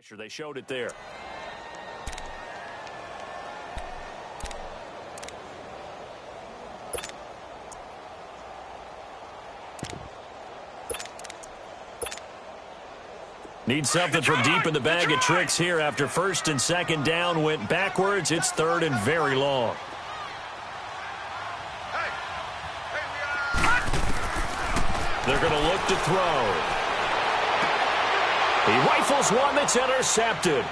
pressure. They showed it there. Need something from deep in the bag of tricks here after first and second down went backwards. It's third and very long. They're going to look to throw. He rifles one that's intercepted.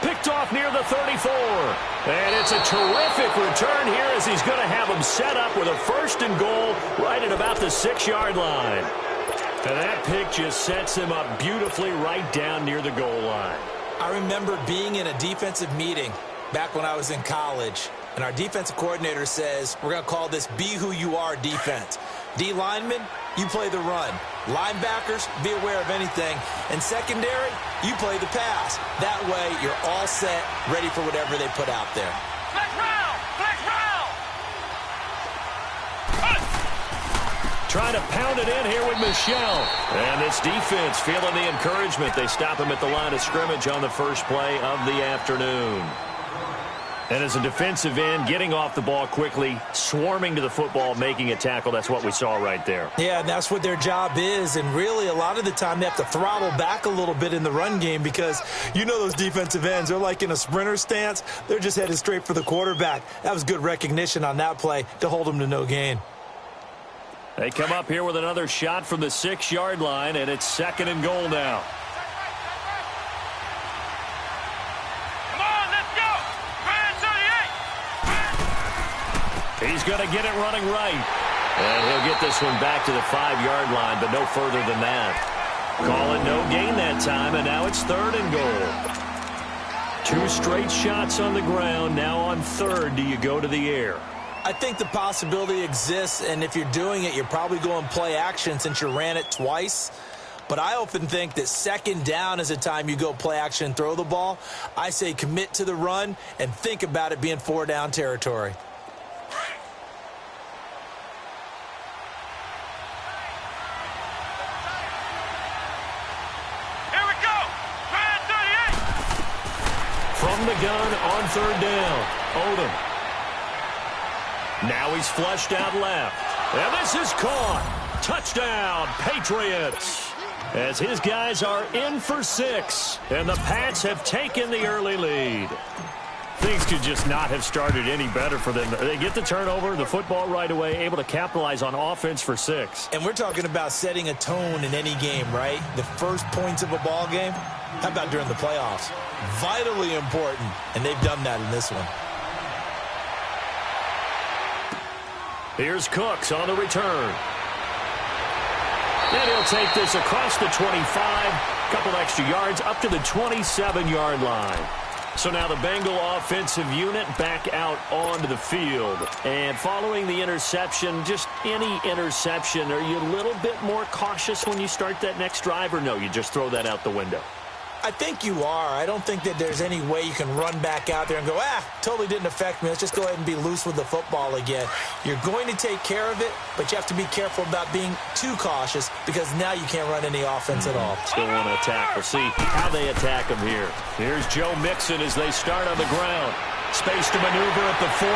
Picked off near the 34. And it's a terrific return here as he's going to have him set up with a first and goal right at about the 6-yard line. And that pick just sets him up beautifully right down near the goal line. I remember being in a defensive meeting back when I was in college, and our defensive coordinator says, we're going to call this be who you are defense. D linemen, you play the run. Linebackers, be aware of anything. And secondary, you play the pass. That way, you're all set, ready for whatever they put out there. Flex round! Flex round! Trying to pound it in here with Michelle. And this defense feeling the encouragement. They stop him at the line of scrimmage on the first play of the afternoon. And as a defensive end, getting off the ball quickly, swarming to the football, making a tackle, that's what we saw right there. Yeah, and that's what their job is. And really, a lot of the time, they have to throttle back a little bit in the run game because you know those defensive ends, they're like in a sprinter stance. They're just headed straight for the quarterback. That was good recognition on that play to hold them to no gain. They come up here with another shot from the 6-yard line, and it's second and goal now. He's going to get it running right. And he'll get this one back to the 5-yard line, but no further than that. Call it no gain that time, and now it's third and goal. 2 straight shots on the ground. Now on third, do you go to the air? I think the possibility exists, and if you're doing it, you're probably going play action since you ran it twice. But I often think that second down is a time you go play action and throw the ball. I say commit to the run and think about it being 4-down territory. From the gun on third down, Odom. Now he's flushed out left. And this is caught. Touchdown, Patriots. As his guys are in for 6. And the Pats have taken the early lead. Things could just not have started any better for them. They get the turnover, the football right away, able to capitalize on offense for 6. And we're talking about setting a tone in any game, right? The first points of a ball game. How about during the playoffs? Vitally important, and they've done that in this one. Here's Cooks on the return. And he'll take this across the 25, couple extra yards, up to the 27-yard line. So now the Bengal offensive unit back out onto the field. And following the interception, just any interception, are you a little bit more cautious when you start that next drive, or no, you just throw that out the window? I think you are. I don't think that there's any way you can run back out there and go, totally didn't affect me. Let's just go ahead and be loose with the football again. You're going to take care of it, but you have to be careful about being too cautious because now you can't run any offense at all. Still want to attack. We'll see how they attack him here. Here's Joe Mixon as they start on the ground. Space to maneuver at the 40.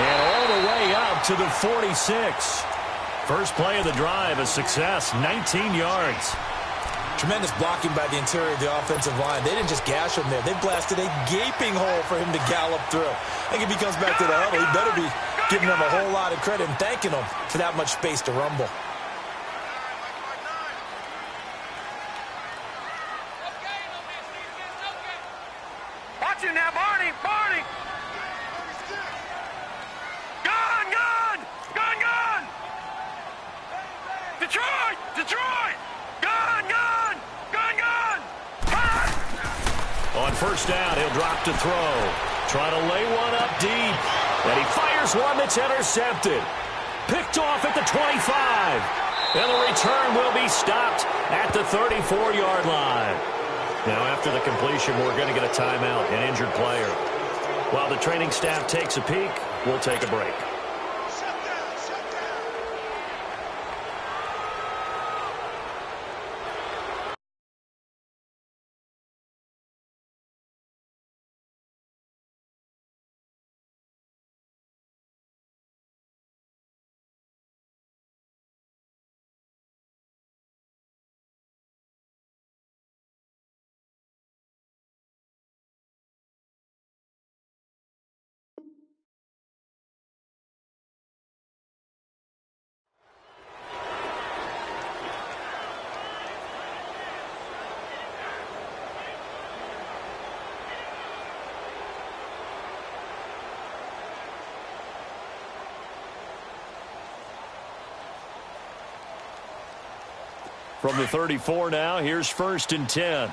And all the way up to the 46. First play of the drive, a success, 19 yards. Tremendous blocking by the interior of the offensive line. They didn't just gash him there. They blasted a gaping hole for him to gallop through. I think if he comes back to the huddle, he better be giving them a whole lot of credit and thanking them for that much space to rumble. Watch him now, Barney! Barney! Gun! Gun! Gun! Gun! Detroit! Detroit! Gun! Gun! Gun! Gun! Gun! On first down, he'll drop to throw. Try to lay one up deep. And he fires one that's intercepted. Picked off at the 25. And the return will be stopped at the 34-yard line. Now, after the completion, we're going to get a timeout, an injured player. While the training staff takes a peek, we'll take a break. From the 34 now, here's 1st and 10.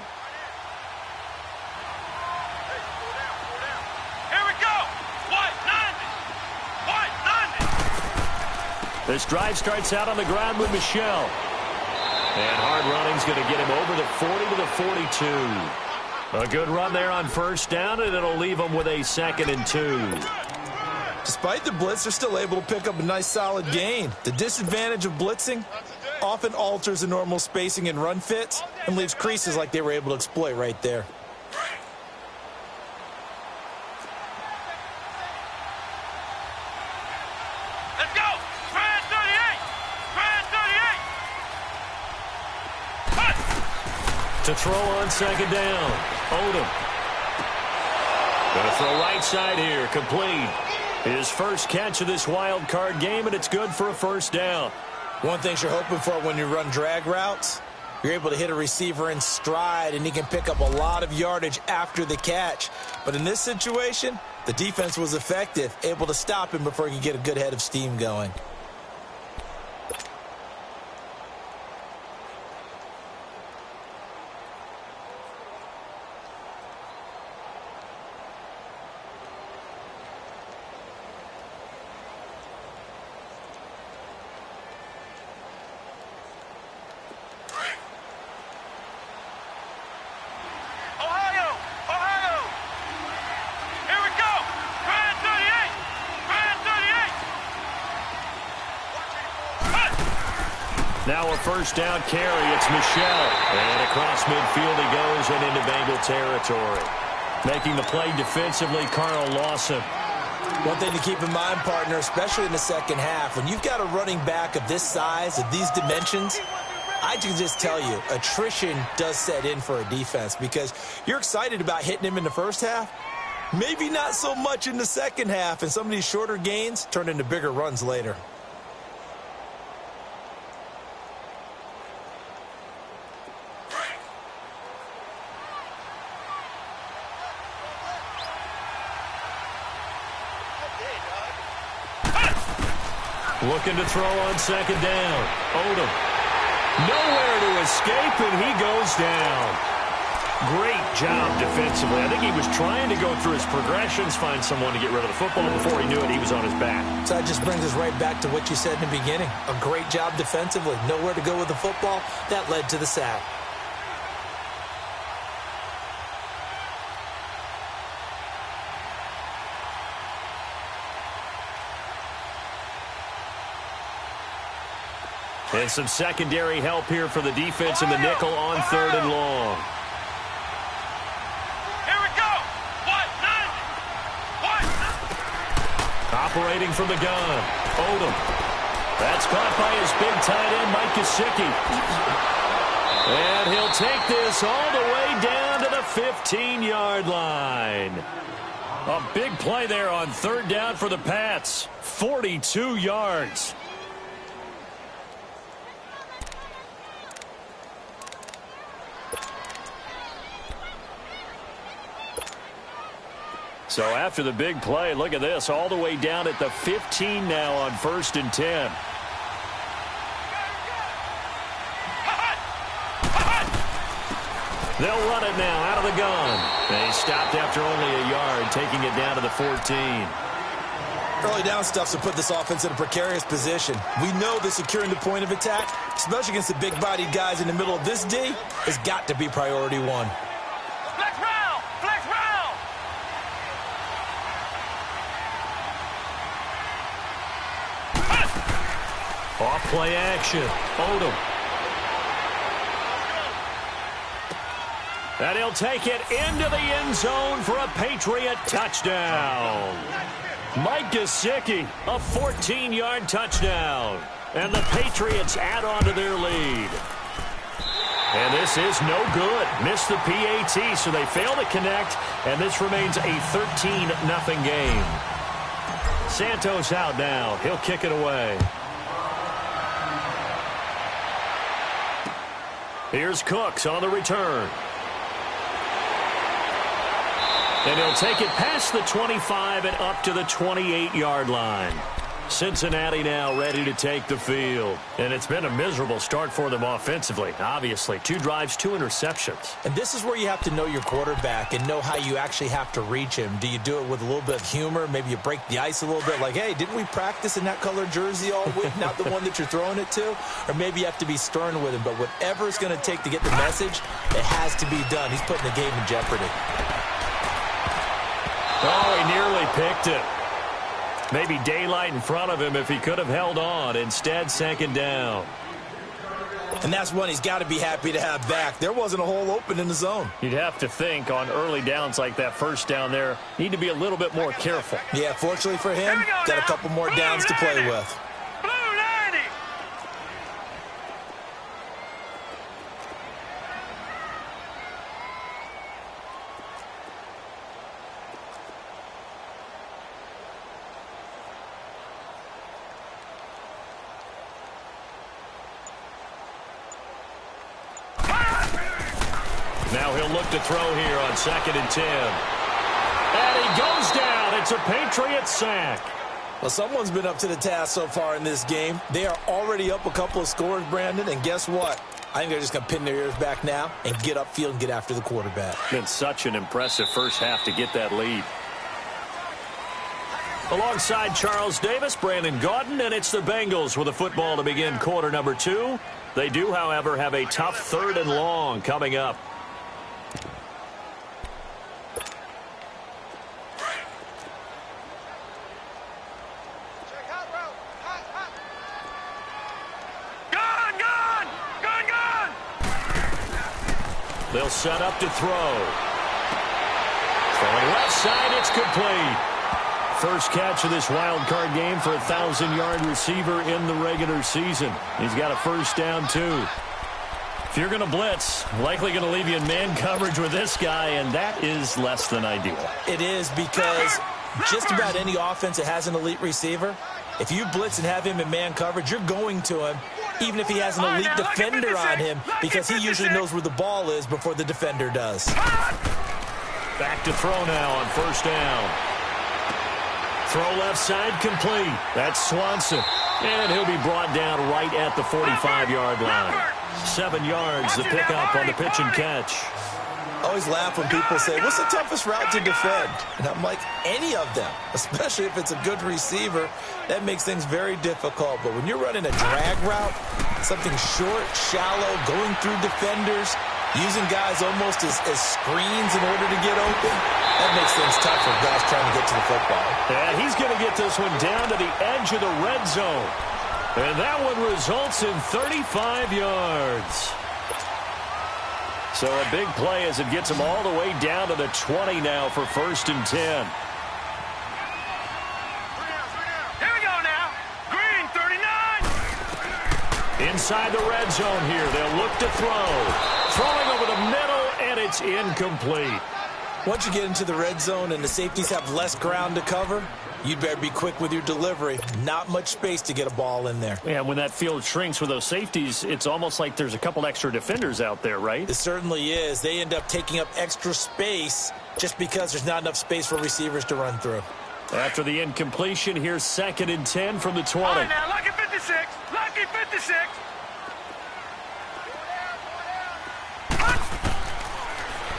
This drive starts out on the ground with Michel. And hard running's going to get him over the 40 to the 42. A good run there on 1st down, and it'll leave him with a 2nd and 2. Despite the blitz, they're still able to pick up a nice solid gain. The disadvantage of blitzing often alters the normal spacing and run fits and leaves creases like they were able to exploit right there. To throw on 2nd down. Odom. Going to throw right side here. Complete. His first catch of this wild card game, and it's good for a 1st down. One thing you're hoping for when you run drag routes, you're able to hit a receiver in stride, and he can pick up a lot of yardage after the catch. But in this situation, the defense was effective, able to stop him before he could get a good head of steam going. Now a 1st down carry. It's Michel. And across midfield he goes and into Bengal territory. Making the play defensively, Carl Lawson. One thing to keep in mind, partner, especially in the second half, when you've got a running back of this size, of these dimensions, I can just tell you, attrition does set in for a defense because you're excited about hitting him in the first half. Maybe not so much in the second half, and some of these shorter gains turn into bigger runs later. Looking to throw on 2nd down. Odom. Nowhere to escape, and he goes down. Great job defensively. I think he was trying to go through his progressions, find someone to get rid of the football. Before he knew it, he was on his back. So that just brings us right back to what you said in the beginning. A great job defensively. Nowhere to go with the football. That led to the sack. And some secondary help here for the defense in the nickel on 3rd and long. Here we go. Operating from the gun. Odom. That's caught by his big tight end, Mike Gesicki. And he'll take this all the way down to the 15-yard line. A big play there on 3rd down for the Pats. 42 yards. So after the big play, look at this, all the way down at the 15 now on 1st and 10. They'll run it now out of the gun. They stopped after only a yard, taking it down to the 14. Early down stuff to put this offense in a precarious position. We know that securing the point of attack, especially against the big-bodied guys in the middle of this D, has got to be priority one. Flex round! Flex round! Off play action. Odom. And he'll take it into the end zone for a Patriot touchdown. Mike Gesicki, a 14-yard touchdown. And the Patriots add on to their lead. And this is no good. Missed the PAT, so they fail to connect. And this remains a 13-0 game. Santos out now. He'll kick it away. Here's Cooks on the return. And he'll take it past the 25 and up to the 28-yard line. Cincinnati now ready to take the field. And it's been a miserable start for them offensively, obviously. 2 drives, 2 interceptions. And this is where you have to know your quarterback and know how you actually have to reach him. Do you do it with a little bit of humor? Maybe you break the ice a little bit like, hey, didn't we practice in that color jersey all week, not the one that you're throwing it to? Or maybe you have to be stern with him. But whatever it's going to take to get the message, it has to be done. He's putting the game in jeopardy. Oh, he nearly picked it. Maybe daylight in front of him if he could have held on. Instead, 2nd down. And that's one he's got to be happy to have back. There wasn't a hole open in the zone. You'd have to think on early downs like that, 1st down there, need to be a little bit more careful. Yeah, fortunately for him, got a couple more downs to play with. Now he'll look to throw here on 2nd and 10. And he goes down. It's a Patriot sack. Well, someone's been up to the task so far in this game. They are already up a couple of scores, Brandon, and guess what? I think they're just going to pin their ears back now and get upfield and get after the quarterback. Been such an impressive first half to get that lead. Alongside Charles Davis, Brandon Gaudin, and it's the Bengals with a football to begin quarter number 2. They do, however, have a tough 3rd and long coming up. They'll set up to throw. Throwing left side, it's complete. First catch of this wild card game for a 1,000-yard receiver in the regular season. He's got a 1st down, too. If you're going to blitz, likely going to leave you in man coverage with this guy, and that is less than ideal. It is because just about any offense that has an elite receiver, if you blitz and have him in man coverage, you're going to him, even if he has an elite defender on him, because he usually knows where the ball is before the defender does. Back to throw now on 1st down. Throw left side complete. That's Swanson. And he'll be brought down right at the 45-yard line. 7 yards, the pickup on the pitch and catch. I always laugh when people say, what's the toughest route to defend? And I'm like, any of them, especially if it's a good receiver. That makes things very difficult. But when you're running a drag route, something short, shallow, going through defenders, using guys almost as screens in order to get open, that makes things tough for guys trying to get to the football. And he's going to get this one down to the edge of the red zone. And that one results in 35 yards. So a big play as it gets him all the way down to the 20 now for 1st and 10. Here we go now. Green, 39. Inside the red zone here. They'll look to throw. Throwing over the middle, and it's incomplete. Once you get into the red zone and the safeties have less ground to cover, you'd better be quick with your delivery. Not much space to get a ball in there. Yeah, when that field shrinks with those safeties, it's almost like there's a couple extra defenders out there, right? It certainly is. They end up taking up extra space just because there's not enough space for receivers to run through. After the incompletion, here's 2nd and 10 from the 20. All right, now, lucky 56. Lucky 56.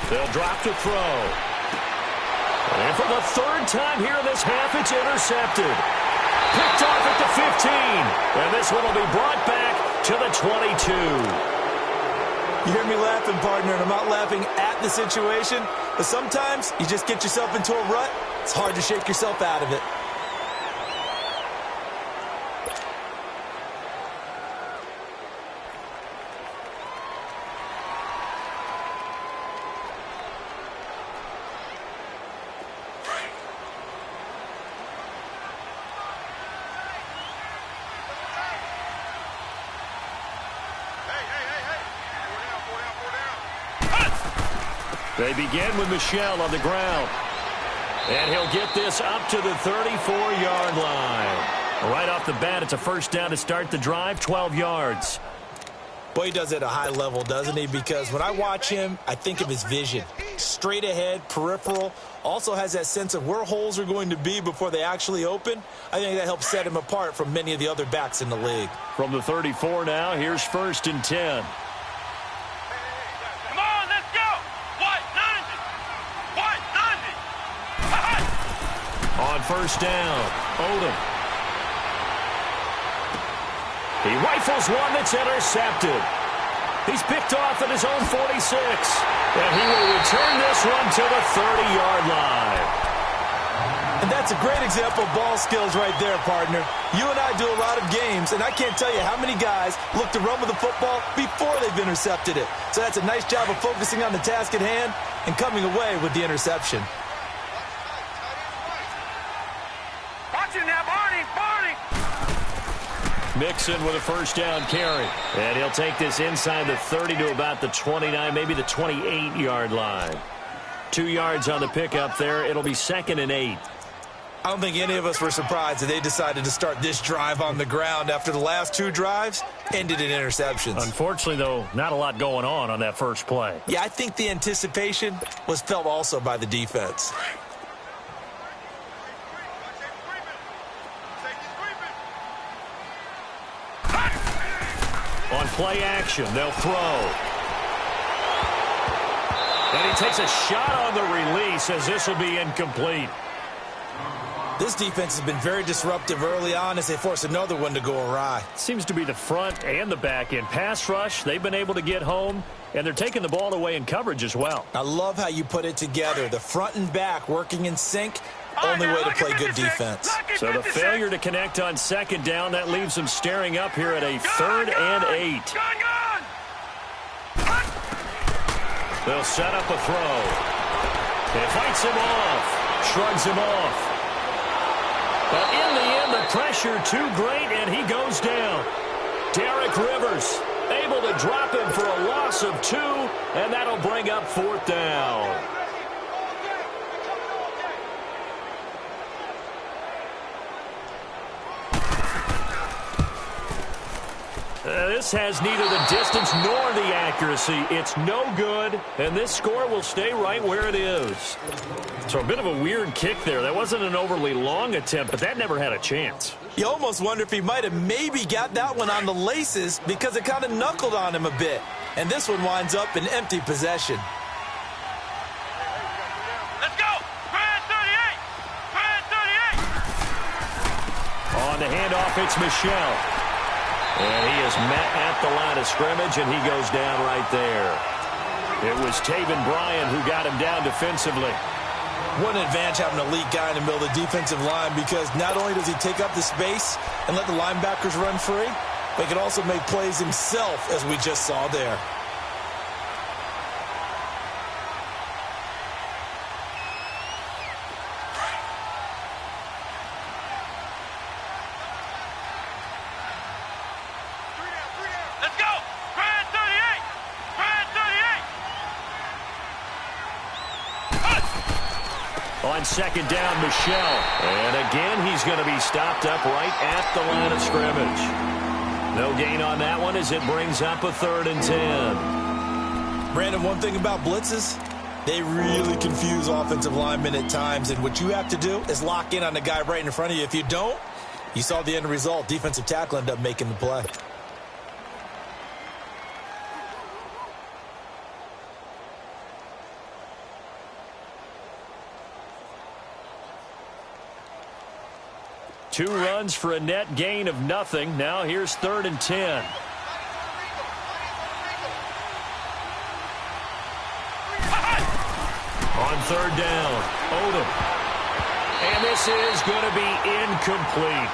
They'll drop to throw. And for the 3rd time here in this half, it's intercepted. Picked off at the 15. And this one will be brought back to the 22. You hear me laughing, partner, and I'm not laughing at the situation, but sometimes you just get yourself into a rut. It's hard to shake yourself out of it. They begin with Michel on the ground. And he'll get this up to the 34-yard line. Right off the bat, it's a 1st down to start the drive, 12 yards. Boy, he does it at a high level, doesn't he? Because when I watch him, I think of his vision. Straight ahead, peripheral, also has that sense of where holes are going to be before they actually open. I think that helps set him apart from many of the other backs in the league. From the 34 now, here's 1st and 10. Come on, let's go. What? On 1st down, Odom. He rifles one that's intercepted. He's picked off at his own 46. And he will return this one to the 30-yard line. And that's a great example of ball skills right there, partner. You and I do a lot of games, and I can't tell you how many guys look to run with the football before they've intercepted it. So that's a nice job of focusing on the task at hand and coming away with the interception. Watch it now, Barney. Mixon with a 1st down carry. And he'll take this inside the 30 to about the 29, maybe the 28-yard line. 2 yards on the pickup there. It'll be 2nd and 8. I don't think any of us were surprised that they decided to start this drive on the ground after the last 2 drives ended in interceptions. Unfortunately, though, not a lot going on that first play. Yeah, I think the anticipation was felt also by the defense. On play action, they'll throw. And he takes a shot on the release as this will be incomplete. This defense has been very disruptive early on as they force another one to go awry. Seems to be the front and the back end. Pass rush, they've been able to get home, and they're taking the ball away in coverage as well. I love how you put it together. The front and back working in sync. Only way to play good defense. So the failure to connect on 2nd down, that leaves them staring up here at a 3rd and 8. They'll set up a throw. It fights him off, shrugs him off. But in the end, the pressure too great, and he goes down. Derek Rivers able to drop him for a loss of 2, and that'll bring up 4th down. This has neither the distance nor the accuracy. It's no good, and this score will stay right where it is. So a bit of a weird kick there. That wasn't an overly long attempt, but that never had a chance. You almost wonder if he might have maybe got that one on the laces because it kind of knuckled on him a bit. And this one winds up in empty possession. Let's go. Brad 38. On the handoff, it's Michelle. And he is met at the line of scrimmage, and he goes down right there. It was Taven Bryan who got him down defensively. What an advantage having an elite guy in the middle of the defensive line, because not only does he take up the space and let the linebackers run free, but he can also make plays himself, as we just saw there. Let's go. Brad 38. On 2nd down, Michelle. And again, he's going to be stopped up right at the line of scrimmage. No gain on that one as it brings up a 3rd and 10. Brandon, one thing about blitzes, they really confuse offensive linemen at times, and what you have to do is lock in on the guy right in front of you. If you don't, you saw the end result. Defensive tackle ended up making the play. Two runs for a net gain of nothing. Now here's 3rd and 10. On 3rd down, Odom. And this is going to be incomplete.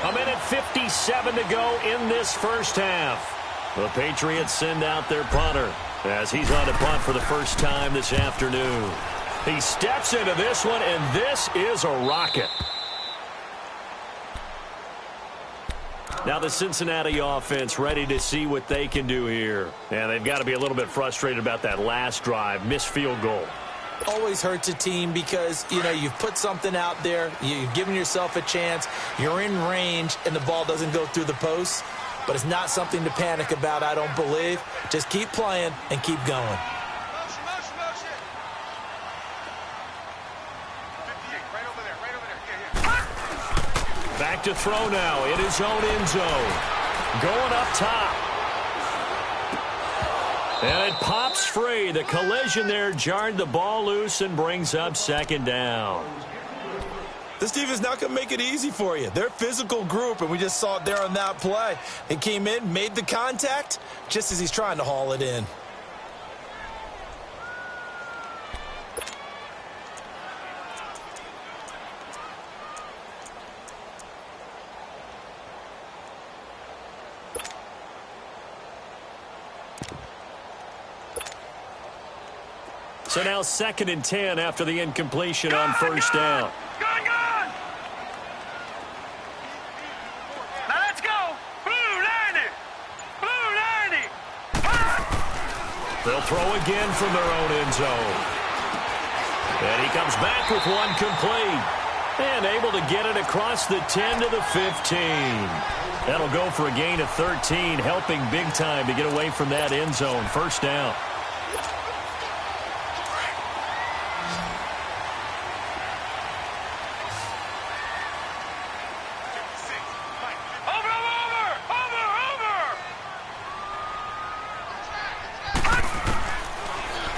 A minute 57 to go in this first half. The Patriots send out their punter as he's on to punt for the first time this afternoon. He steps into this one, and this is a rocket. Now the Cincinnati offense ready to see what they can do here. And they've got to be a little bit frustrated about that last drive, missed field goal. Always hurts a team because, you know, you've put something out there, you've given yourself a chance, you're in range, and the ball doesn't go through the post. but it's not something to panic about, I don't believe. Just keep playing and keep going. Motion, motion, motion. 58, right over there, right over there. Yeah, yeah. Back to throw now in his own end zone. Going up top. And it pops free. The collision there jarred the ball loose and brings up second down. This team is not going to make it easy for you. They're a physical group, and we just saw it there on that play. He came in, made the contact, just as he's trying to haul it in. So now 2nd and 10 after the incompletion on first down. Gone, gone. Now let's go. Blue 90. Blue 90. They'll throw again from their own end zone. And he comes back with one complete. And able to get it across the 10 to the 15. That'll go for a gain of 13, helping big time to get away from that end zone. First down.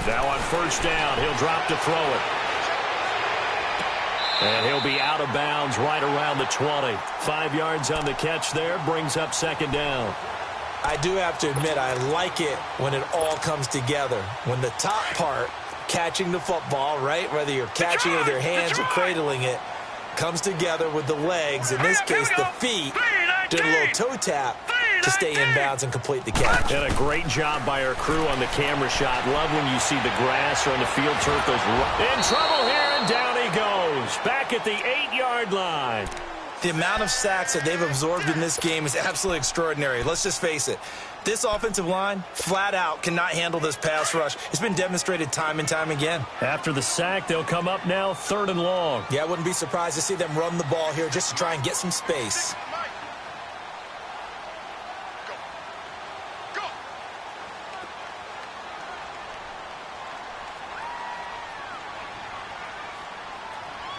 Now on first down, he'll drop to throw it. And he'll be out of bounds right around the 20. 5 yards on the catch there, brings up second down. I do have to admit, I like it when it all comes together. When the top part, catching the football, right, whether you're catching it with your hands or cradling it, comes together with the legs, in this case the feet, doing a little toe tap to stay in bounds and complete the catch. And a great job by our crew on the camera shot. Love when you see the grass or on the field turf goes in trouble here, and down he goes. Back at the 8-yard line. The amount of sacks that they've absorbed in this game is absolutely extraordinary. Let's just face it. This offensive line, flat out, cannot handle this pass rush. It's been demonstrated time and time again. After the sack, they'll come up now 3rd and long. Yeah, I wouldn't be surprised to see them run the ball here just to try and get some space.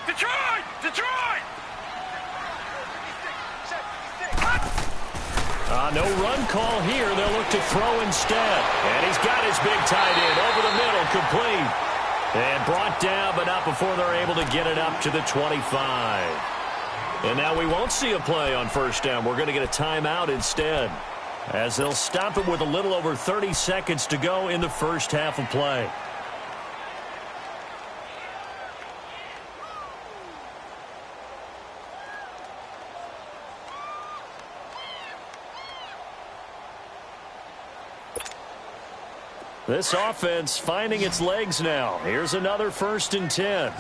Detroit! Detroit! No run call here. They'll look to throw instead. And he's got his big tight end over the middle, complete. And brought down, but not before they're able to get it up to the 25. And now we won't see a play on first down. We're going to get a timeout instead, as they'll stop it with a little over 30 seconds to go in the first half of play. This offense finding its legs now. Here's another 1st and 10. Hey,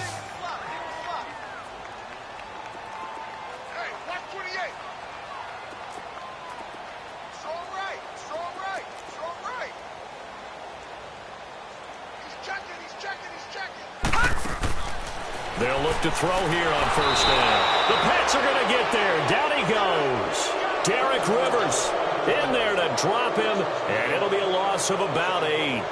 watch 28. Strong right, strong right, strong right. He's checking, he's checking, he's checking. They'll look to throw here on first down. The Pats are going to get there. Down he goes. Derek Rivers in there to drop him, and it'll be a loss of about 8.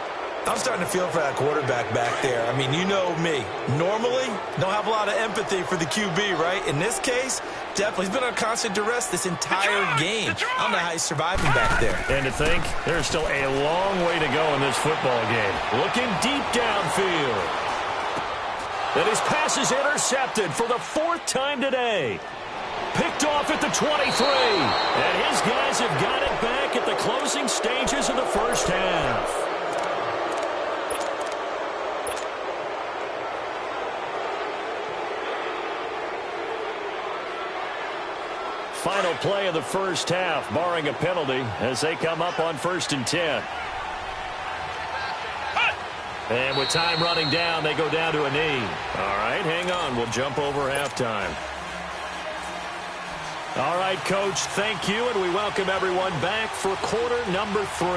I'm starting to feel for that quarterback back there. I mean, you know me. Normally, don't have a lot of empathy for the QB, right? In this case, definitely. He's been on constant duress this entire game. I don't know how he's surviving back there. And to think, there's still a long way to go in this football game. Looking deep downfield. And his pass is intercepted for the 4th time today. Picked off at the 23. And his guys have got it back at the closing stages of the first half. Final play of the first half, barring a penalty, as they come up on 1st and 10. And with time running down, they go down to a knee. All right, hang on. We'll jump over halftime. All right, Coach, thank you, and we welcome everyone back for quarter number 3.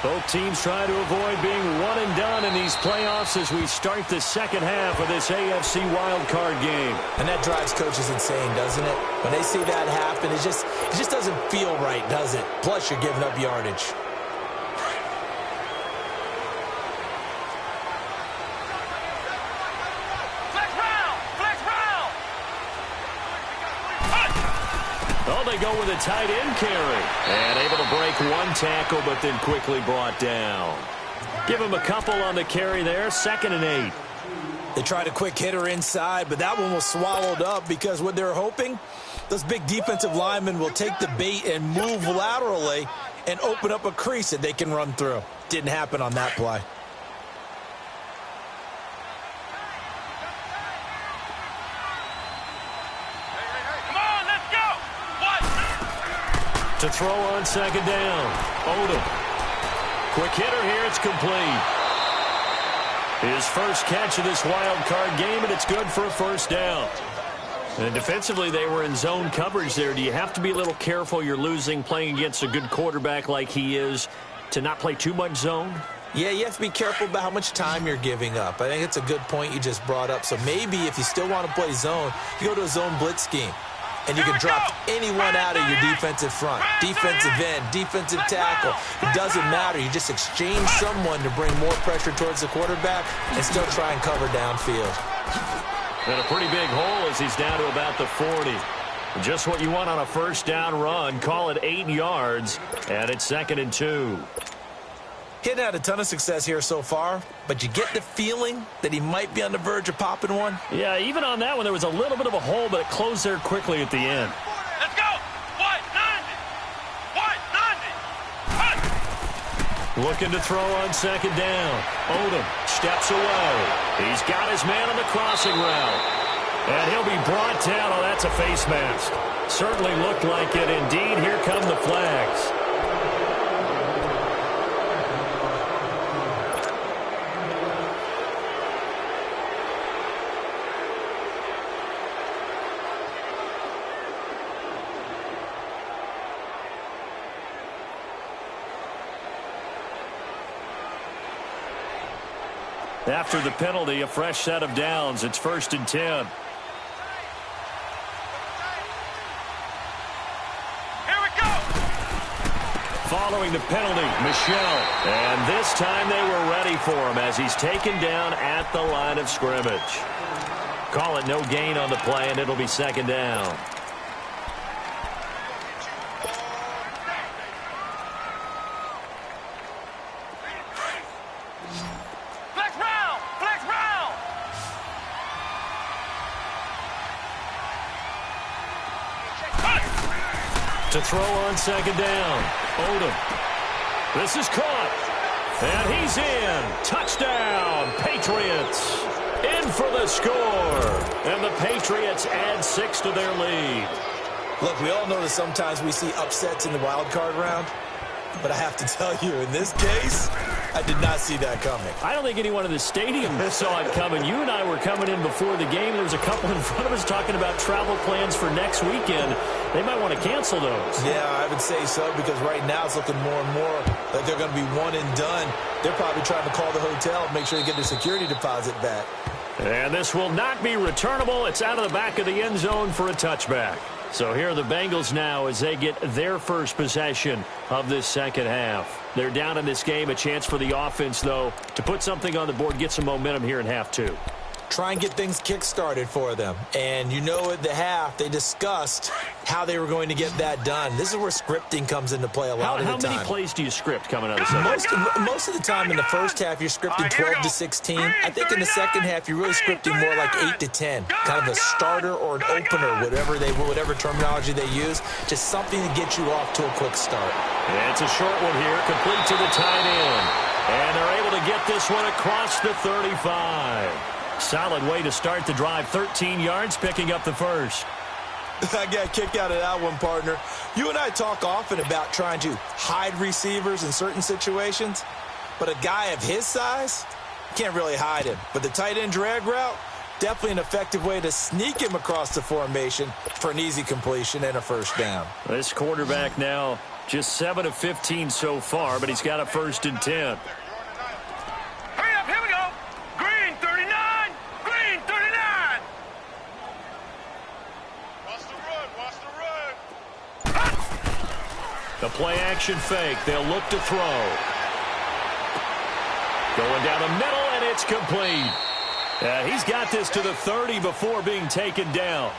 Both teams try to avoid being one and done in these playoffs as we start the second half of this AFC wildcard game. And that drives coaches insane, doesn't it? When they see that happen, it just doesn't feel right, does it? Plus, you're giving up yardage. Oh, they go with a tight end carry. And able to break one tackle, but then quickly brought down. Give him a couple on the carry there. 2nd and 8. They tried a quick hitter inside, but that one was swallowed up because what they're hoping, those big defensive linemen will take the bait and move laterally and open up a crease that they can run through. Didn't happen on that play. To throw on 2nd down. Odom. Quick hitter here. It's complete. His first catch of this wild card game, and it's good for a 1st down. And defensively, they were in zone coverage there. Do you have to be a little careful? You're losing playing against a good quarterback like he is to not play too much zone? Yeah, you have to be careful about how much time you're giving up. I think it's a good point you just brought up. So maybe if you still want to play zone, you go to a zone blitz scheme. And you can drop anyone out of your defensive front, defensive end, defensive tackle. It doesn't matter. You just exchange someone to bring more pressure towards the quarterback and still try and cover downfield. And a pretty big hole as he's down to about the 40. Just what you want on a 1st down run. Call it 8 yards, and it's 2nd and 2. He hadn't had a ton of success here so far, but you get the feeling that he might be on the verge of popping one. Yeah, even on that one, there was a little bit of a hole, but it closed there quickly at the end. Let's go! 190! Looking to throw on 2nd down. Odom steps away. He's got his man on the crossing route. And he'll be brought down. Oh, that's a face mask. Certainly looked like it. Indeed, here come the flags. After the penalty, a fresh set of downs. It's 1st and 10. Here we go! Following the penalty, Michelle. And this time they were ready for him as he's taken down at the line of scrimmage. Call it no gain on the play, and it'll be 2nd down. To throw on 2nd down. Odom. This is caught. And he's in. Touchdown, Patriots. In for the score. And the Patriots add 6 to their lead. Look, we all know that sometimes we see upsets in the wild card round. But I have to tell you, in this case, I did not see that coming. I don't think anyone in the stadium saw it coming. You and I were coming in before the game. There was a couple in front of us talking about travel plans for next weekend. They might want to cancel those. Yeah, I would say so, because right now it's looking more and more like they're going to be one and done. They're probably trying to call the hotel and make sure they get their security deposit back. And this will not be returnable. It's out of the back of the end zone for a touchback. So here are the Bengals now as they get their first possession of this second half. They're down in this game. A chance for the offense, though, to put something on the board, get some momentum here in half 2. Try and get things kick-started for them. And you know at the half, they discussed how they were going to get that done. This is where scripting comes into play a lot of the time. How many plays do you script coming out of the second? Most of the time in the first half, you're scripting 12 to 16. I think in the second half, you're really scripting more like 8 to 10. Kind of a starter or an opener, whatever terminology they use. Just something to get you off to a quick start. And it's a short one here, complete to the tight end. And they're able to get this one across the 35. Solid way to start the drive. 13 yards, picking up the first. I got a kick out of that one, partner. You and I talk often about trying to hide receivers in certain situations, but a guy of his size, can't really hide him. But the tight end drag route, Definitely an effective way to sneak him across the formation for an easy completion and a first down. This quarterback now just 7 of 15 so far, but he's got a 1st and 10. Hurry up, here we go. Green 39, green 39. Watch the run, watch the run. The play action fake. They'll look to throw. Going down the middle, and it's complete. He's got this to the 30 before being taken down.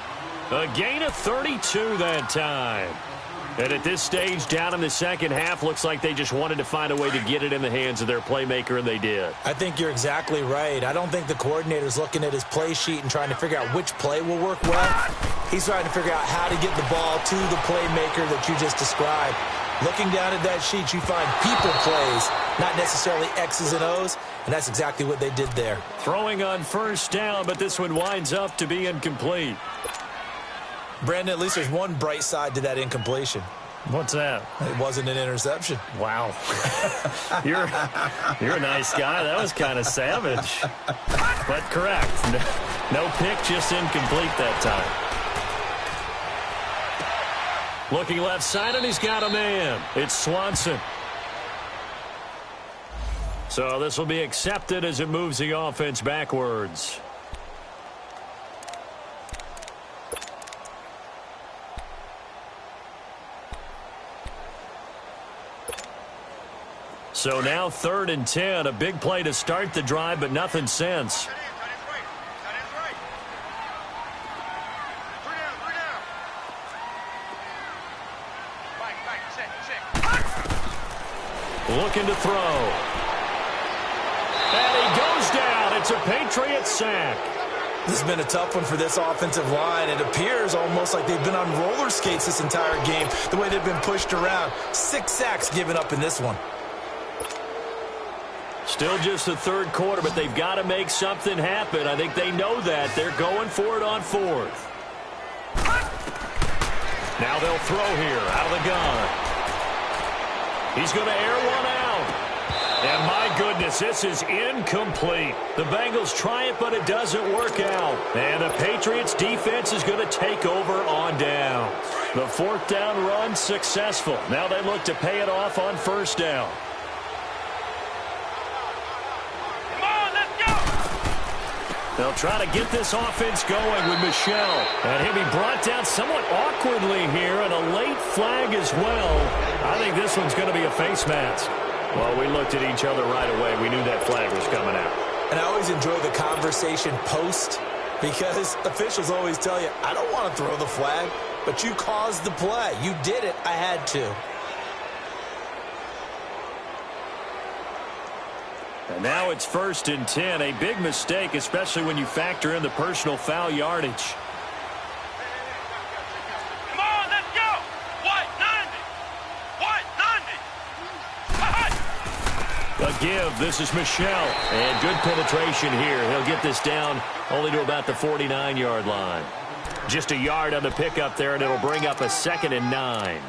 A gain of 32 that time. And at this stage, down in the second half, looks like they just wanted to find a way to get it in the hands of their playmaker, and they did. I think you're exactly right. I don't think the coordinator's looking at his play sheet and trying to figure out which play will work well. He's trying to figure out how to get the ball to the playmaker that you just described. Looking down at that sheet, you find people plays, not necessarily X's and O's, and that's exactly what they did there. Throwing on 1st down, but this one winds up to be incomplete. Brandon, at least there's one bright side to that incompletion. What's that? It wasn't an interception. Wow. You're a nice guy. That was kind of savage. But correct. No pick, just incomplete that time. Looking left side, and he's got a man. It's Swanson. So this will be accepted as it moves the offense backwards. So now 3rd and 10, a big play to start the drive, but nothing since. Looking to throw. And he goes down. It's a Patriot sack. This has been a tough one for this offensive line. It appears almost like they've been on roller skates this entire game, the way they've been pushed around. 6 sacks given up in this one. Still just the 3rd quarter, but they've got to make something happen. I think they know that. They're going for it on 4th. Now they'll throw here out of the gun. He's going to air one out. And my goodness, this is incomplete. The Bengals try it, but it doesn't work out. And the Patriots defense is going to take over on down. The 4th down run successful. Now they look to pay it off on 1st down. They'll try to get this offense going with Michel. And he'll be brought down somewhat awkwardly here, and a late flag as well. I think this one's going to be a face mask. Well, we looked at each other right away. We knew that flag was coming out. And I always enjoy the conversation post, because officials always tell you, I don't want to throw the flag, but you caused the play. You did it. I had to. And now it's 1st and 10. A big mistake, especially when you factor in the personal foul yardage. Come on, let's go. White 90. A give. This is Michel. And good penetration here. He'll get this down only to about the 49-yard line. Just a yard on the pickup there, and it'll bring up a 2nd and 9.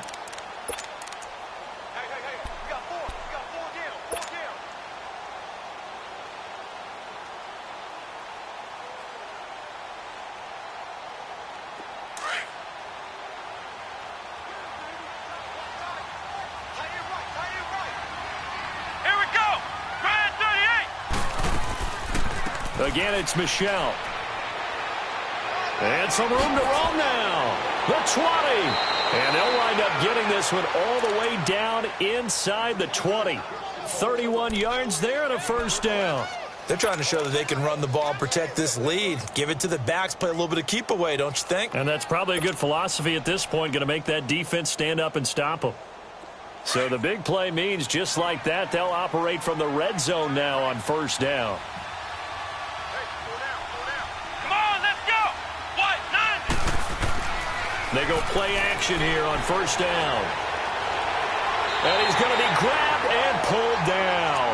Again, it's Michel. And some room to roll now. The 20. And they'll wind up getting this one all the way down inside the 20. 31 yards there and a 1st down. They're trying to show that they can run the ball and protect this lead. Give it to the backs, play a little bit of keep away, don't you think? And that's probably a good philosophy at this point, going to make that defense stand up and stop them. So the big play means just like that, they'll operate from the red zone now on 1st down. They go play action here on 1st down. And he's going to be grabbed and pulled down.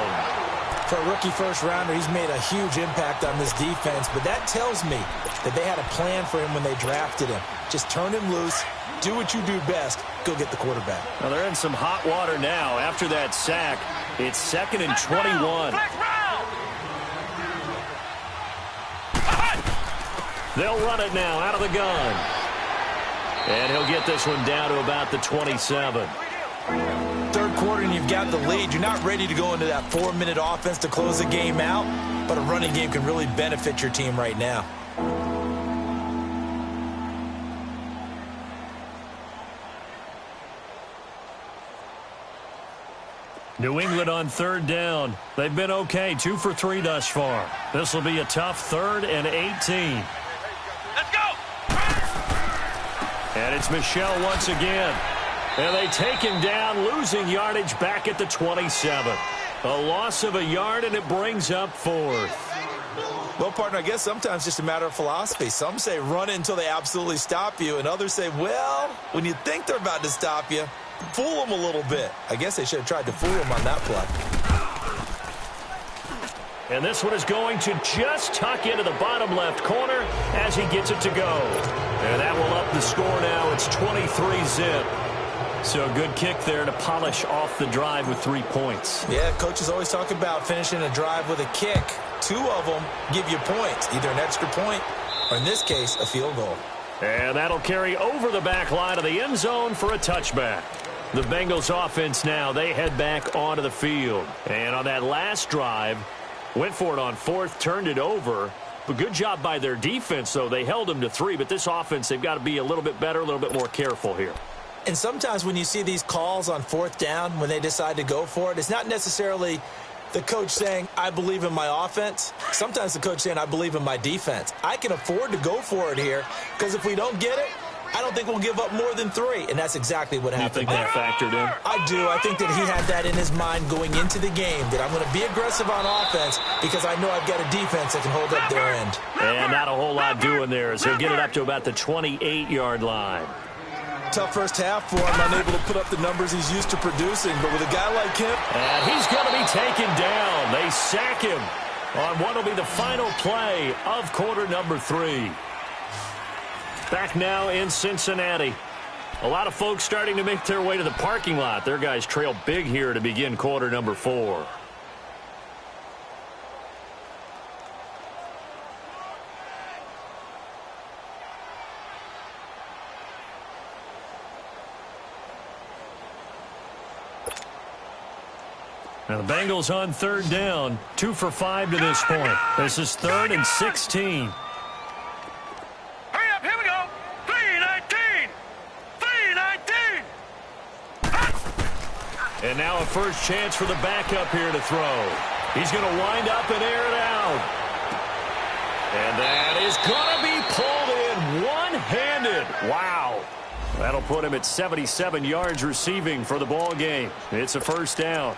For a rookie first-rounder, he's made a huge impact on this defense, but that tells me that they had a plan for him when they drafted him. Just turn him loose, do what you do best, go get the quarterback. Well, they're in some hot water now. After that sack, it's 2nd and 21. They'll run it now out of the gun. And he'll get this one down to about the 27. Third quarter and you've got the lead. You're not ready to go into that 4-minute offense to close the game out, but a running game can really benefit your team right now. New England on third down. They've been okay, 2 for 3 thus far. This will be a tough 3rd and 18. Let's go! And it's Michel once again. And they take him down, losing yardage back at the 27. A loss of a yard, and it brings up 4th. Well, partner, I guess sometimes it's just a matter of philosophy. Some say run it until they absolutely stop you, and others say, well, when you think they're about to stop you, fool them a little bit. I guess they should have tried to fool them on that play. And this one is going to just tuck into the bottom left corner as he gets it to go. And that will up the score now. It's 23-zip. So a good kick there to polish off the drive with 3 points. Yeah, coaches always talk about finishing a drive with a kick. 2 of them give you points, either an extra point or, in this case, a field goal. And that'll carry over the back line of the end zone for a touchback. The Bengals offense now, they head back onto the field. And on that last drive, went for it on 4th, turned it over. But good job by their defense, though. They held them to 3, but this offense, they've got to be a little bit better, a little bit more careful here. And sometimes when you see these calls on 4th down, when they decide to go for it, it's not necessarily the coach saying, I believe in my offense. Sometimes the coach saying, I believe in my defense. I can afford to go for it here, because if we don't get it, I don't think we'll give up more than 3. And that's exactly what happened there. You think that factored in? I do. I think that he had that in his mind going into the game, that I'm going to be aggressive on offense because I know I've got a defense that can hold up their end. And not a whole lot doing there, as he'll get it up to about the 28-yard line. Tough first half for him, unable to put up the numbers he's used to producing. But with a guy like him... And he's going to be taken down. They sack him on what will be the final play of quarter number 3. Back now in Cincinnati. A lot of folks starting to make their way to the parking lot. Their guys trail big here to begin quarter number 4. Now the Bengals on third down, 2 for 5 to this point. This is 3rd and 16. Hurry up, here we go. 3-19. 3-19. And now a first chance for the backup here to throw. He's going to wind up and air it out. And that is going to be pulled in one-handed. Wow. That'll put him at 77 yards receiving for the ball game. It's a first down.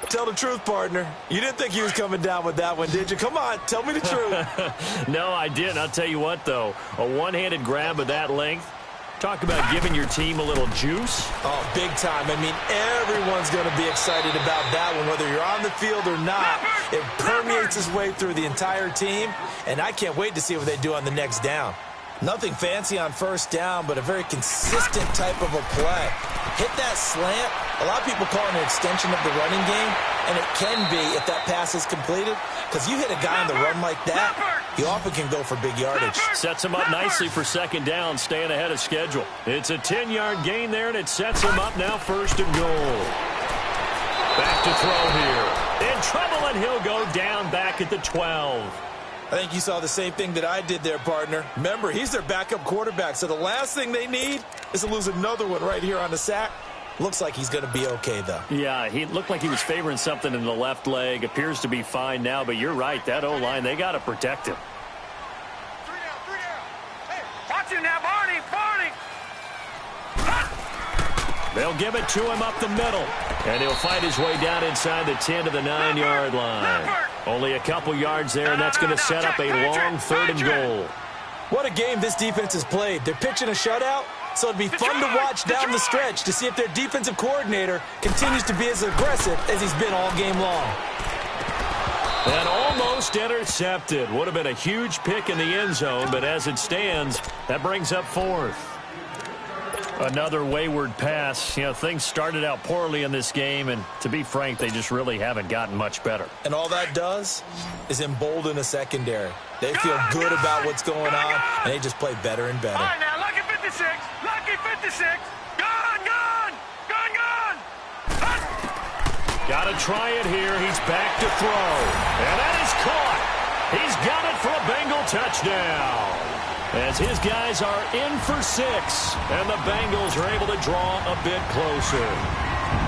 Tell the truth, partner. You didn't think he was coming down with that one, did you? Come on, tell me the truth. No, I didn't. I'll tell you what, though. A one-handed grab of that length. Talk about giving your team a little juice. Oh, big time. I mean, everyone's going to be excited about that one, whether you're on the field or not. It permeates its way through the entire team, and I can't wait to see what they do on the next down. Nothing fancy on first down, but a very consistent type of a play. Hit that slant. A lot of people call it an extension of the running game, and it can be if that pass is completed, because you hit a guy on the run like that, he often can go for big yardage. Sets him up nicely for second down, staying ahead of schedule. It's a 10-yard gain there, and it sets him up now 1st and goal. Back to throw here. In trouble, and he'll go down back at the 12. I think you saw the same thing that I did there, partner. Remember, he's their backup quarterback, so the last thing they need is to lose another one right here on the sack. Looks like he's going to be okay, though. Yeah, he looked like he was favoring something in the left leg. Appears to be fine now, but you're right. That O-line, they got to protect him. 3 down. Hey, watch him now, Barney. They'll give it to him up the middle. And he'll find his way down inside the 10 to the 9-yard line. Only a couple yards there, and that's going to set up a long 3rd and goal. What a game this defense has played. They're pitching a shutout, so it'd be fun to watch down the stretch to see if their defensive coordinator continues to be as aggressive as he's been all game long. And almost intercepted. Would have been a huge pick in the end zone, but as it stands, that brings up 4th. Another wayward pass. You know, things started out poorly in this game, and to be frank, they just really haven't gotten much better. And all that does is embolden the secondary. They feel good about what's going on, and they just play better and better. All right, now, Lucky 56. Lucky 56. Gone, gone. Gone, gone. Got to try it here. He's back to throw. And that is caught. He's got it for a Bengal touchdown. As his guys are in for 6, and the Bengals are able to draw a bit closer.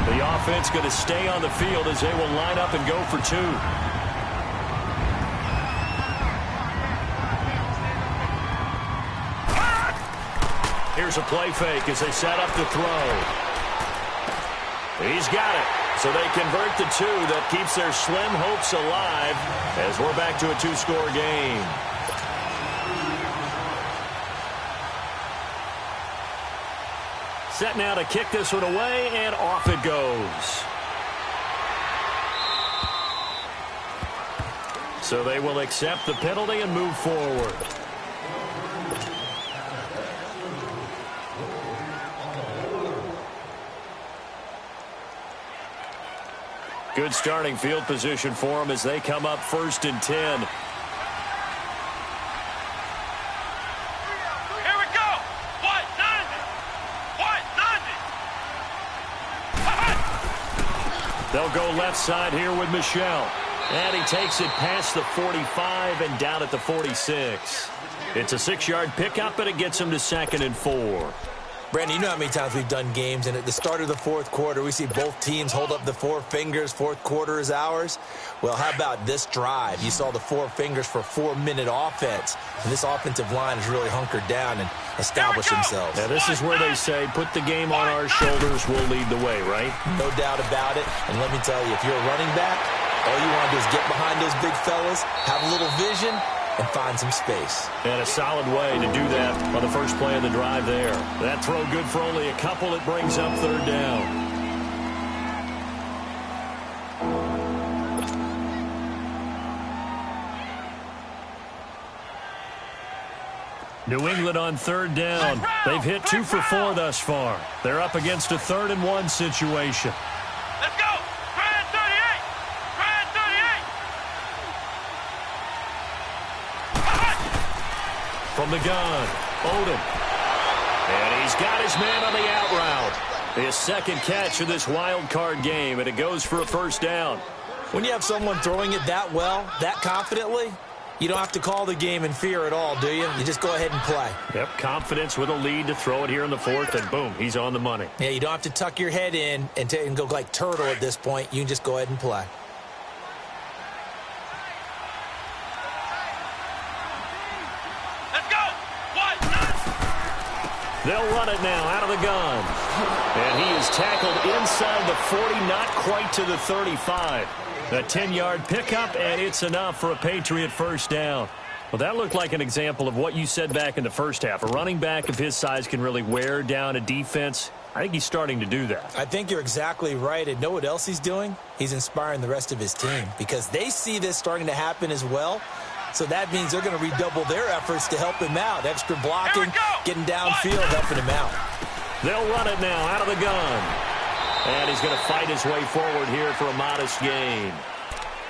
The offense going to stay on the field as they will line up and go for 2. Here's a play fake as they set up the throw. He's got it. So they convert the 2. That keeps their slim hopes alive as we're back to a 2-score game. Set now to kick this one away, and off it goes. So they will accept the penalty and move forward. Good starting field position for them as they come up 1st and 10. They'll go left side here with Michel. And he takes it past the 45 and down at the 46. It's a 6-yard pickup, and it gets him to 2nd and 4. Brandon, you know how many times we've done games, and at the start of the 4th quarter, we see both teams hold up the 4 fingers. 4th quarter is ours. Well, how about this drive? You saw the 4 fingers for 4-minute offense, and this offensive line has really hunkered down and established themselves. Now, this is where they say, put the game on our shoulders, we'll lead the way, right? No doubt about it. And let me tell you, if you're a running back, all you want to do is get behind those big fellas, have a little vision, and find some space. And a solid way to do that on the first play of the drive there. That throw good for only a couple. It brings up 3rd down. New England on 3rd down. They've hit 2 for 4 thus far. They're up against a 3rd and 1 situation. Let's go. Grand 38. Grand 38. From the gun, Odom. And he's got his man on the out route. His 2nd catch of this wild card game, and it goes for a 1st down. When you have someone throwing it that well, that confidently, you don't have to call the game in fear at all, do you? You just go ahead and play. Yep, confidence with a lead to throw it here in the 4th, and boom, he's on the money. Yeah, you don't have to tuck your head in and go like turtle at this point. You can just go ahead and play. They'll run it now out of the gun. And he is tackled inside the 40, not quite to the 35. A 10-yard pickup, and it's enough for a Patriot 1st down. Well, that looked like an example of what you said back in the first half. A running back of his size can really wear down a defense. I think he's starting to do that. I think you're exactly right. And know what else he's doing? He's inspiring the rest of his team because they see this starting to happen as well. So that means they're going to redouble their efforts to help him out. Extra blocking, getting downfield, helping him out. They'll run it now out of the gun. And he's going to fight his way forward here for a modest gain.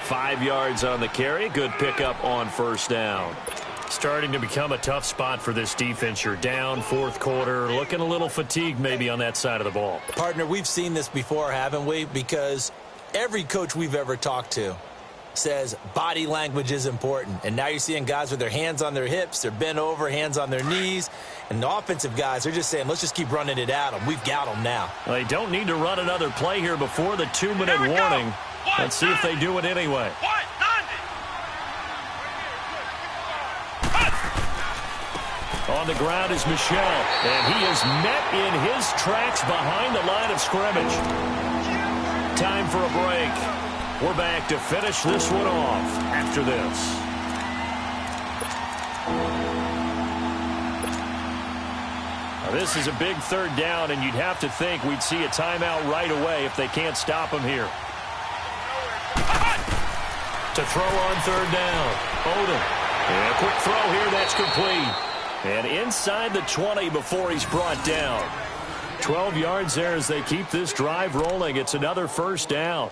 5 yards on the carry. Good pickup on 1st down. Starting to become a tough spot for this defense. You're down 4th quarter. Looking a little fatigued maybe on that side of the ball. Partner, we've seen this before, haven't we? Because every coach we've ever talked to says body language is important. And now you're seeing guys with their hands on their hips, they're bent over, hands on their knees. And the offensive guys, they're just saying, let's just keep running it at them. We've got them now. Well, they don't need to run another play here before the 2-minute warning. Let's see if they do it anyway. On the ground is Michel, and he is met in his tracks behind the line of scrimmage. Time for a break. We're back to finish this one off after this. Now, this is a big 3rd down, and you'd have to think we'd see a timeout right away if they can't stop him here. To throw on 3rd down, Odom. And a quick throw here, that's complete. And inside the 20 before he's brought down. 12 yards there as they keep this drive rolling. It's another first down.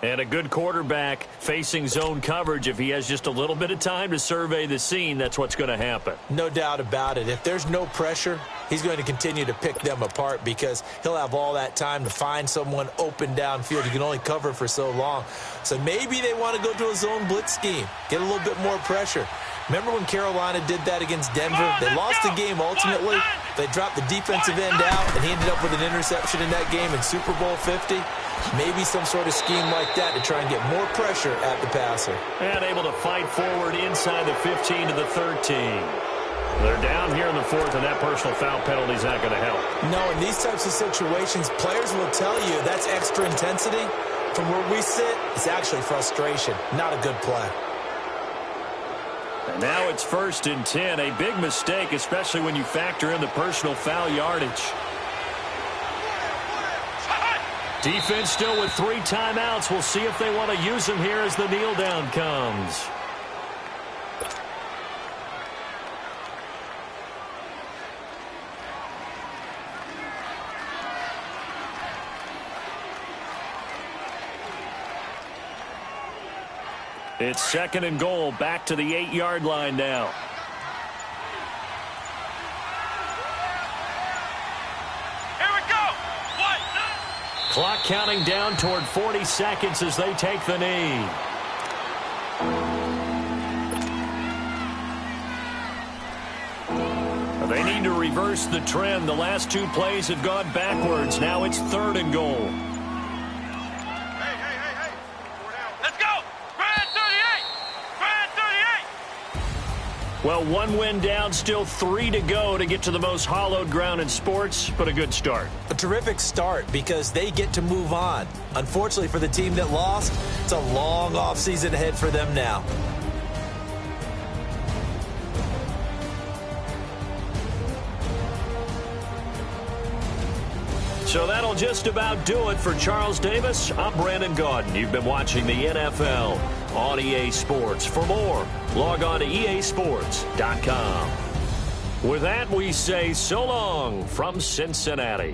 And a good quarterback facing zone coverage. If he has just a little bit of time to survey the scene, that's what's going to happen. No doubt about it. If there's no pressure, he's going to continue to pick them apart because he'll have all that time to find someone open downfield. You can only cover for so long. So maybe they want to go to a zone blitz scheme, get a little bit more pressure. Remember when Carolina did that against Denver? They lost the game ultimately. They dropped the defensive end out, and he ended up with an interception in that game in Super Bowl 50. Maybe some sort of scheme like that to try and get more pressure at the passer. And able to fight forward inside the 15 to the 13. They're down here in the fourth, and that personal foul penalty is not going to help. No, in these types of situations, players will tell you that's extra intensity. From where we sit, it's actually frustration, not a good play. And now it's 1st and 10. A big mistake, especially when you factor in the personal foul yardage. Defense still with 3 timeouts. We'll see if they want to use them here as the kneel down comes. It's 2nd and goal, back to the 8-yard line now. Here we go. What? Clock counting down toward 40 seconds as they take the knee. They need to reverse the trend. The last 2 plays have gone backwards. Now it's 3rd and goal. Well, 1 win down, still 3 to go to get to the most hallowed ground in sports, but a good start. A terrific start because they get to move on. Unfortunately for the team that lost, it's a long offseason ahead for them now. So that'll just about do it for Charles Davis. I'm Brandon Gaudin. You've been watching the NFL on EA Sports. For more, log on to easports.com. With that, we say so long from Cincinnati.